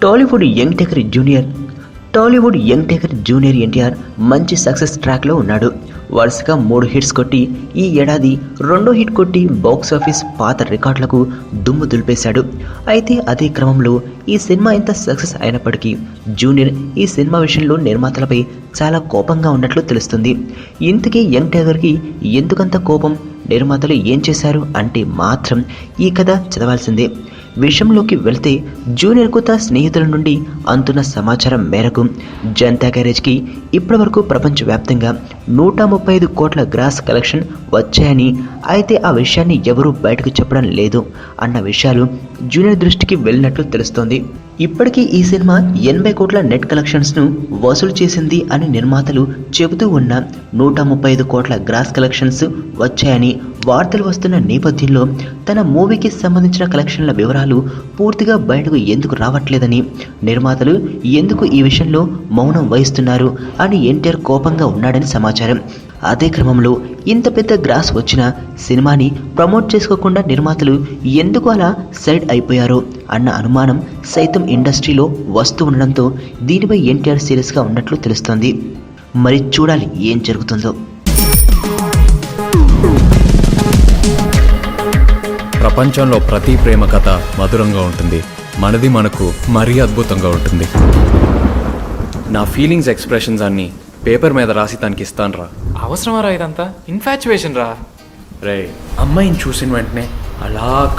Tollywood young taker junior NTR మంచి success ట్రాక్లో ఉన్నాడు. వరుసగా 3 హిట్స్ కొట్టి ఈ ఏడాది 2వ హిట్ కొట్టి బాక్సాఫీస్ పాత రికార్డులకు దుమ్ము దులిపేశాడు. అయితే అదే క్రమంలో ఈ సినిమా ఎంత సక్సెస్ అయినప్పటికీ జూనియర్ ఈ సినిమా విషయంలో నిర్మాతలపై చాలా కోపంగా ఉన్నట్లు తెలుస్తుంది. ఇంతకీ యంగ్ టైగర్కి ఎందుకంత కోపం, నిర్మాతలు ఏం చేశారు అంటే మాత్రం ఈ కథ చదవాల్సిందే. విషయంలోకి వెళ్తే జూనియర్కు తన స్నేహితుల నుండి అందుతున్న సమాచారం మేరకు జనతా గ్యారేజ్కి ఇప్పటివరకు ప్రపంచవ్యాప్తంగా 135 కోట్ల గ్రాస్ కలెక్షన్ వచ్చాయని, అయితే ఆ విషయాన్ని ఎవరూ బయటకు చెప్పడం లేదు అన్న విషయాలు జూనియర్ దృష్టికి వెళ్ళినట్లు తెలుస్తోంది. ఇప్పటికీ ఈ సినిమా 80 కోట్ల నెట్ కలెక్షన్స్ను వసూలు చేసింది అని నిర్మాతలు చెబుతూ ఉన్న 135 కోట్ల గ్రాస్ కలెక్షన్స్ వచ్చాయని వార్తలు వస్తున్న నేపథ్యంలో తన మూవీకి సంబంధించిన కలెక్షన్ల వివరాలు పూర్తిగా బయటకు ఎందుకు రావట్లేదని, నిర్మాతలు ఎందుకు ఈ విషయంలో మౌనం వహిస్తున్నారు అని ఎన్టీఆర్ కోపంగా ఉన్నాడని సమాచారం. అదే క్రమంలో ఇంత పెద్ద గ్రాస్ వచ్చిన సినిమాని ప్రమోట్ చేసుకోకుండా నిర్మాతలు ఎందుకు అలా సైడ్ అయిపోయారో అన్న అనుమానం సైతం ఇండస్ట్రీలో వస్తూ ఉండడంతో దీనిపై ఎన్టీఆర్ సీరియస్గా ఉన్నట్లు తెలుస్తోంది. మరి చూడాలి ఏం జరుగుతుందో. ప్రపంచంలో ప్రతి ప్రేమ కథ మధురంగా ఉంటుంది. మనది మనకు మరీ అద్భుతంగా ఉంటుంది. నా ఫీలింగ్స్ ఎక్స్ప్రెషన్స్ అన్నీ పేపర్ మీద రాసి తనకి ఇస్తాను రా. అవసరమా రా ఇదంతా? ఇన్ఫాచ్యువేషన్ రా. రే, అమ్మాయిని చూసిన వెంటనే అలా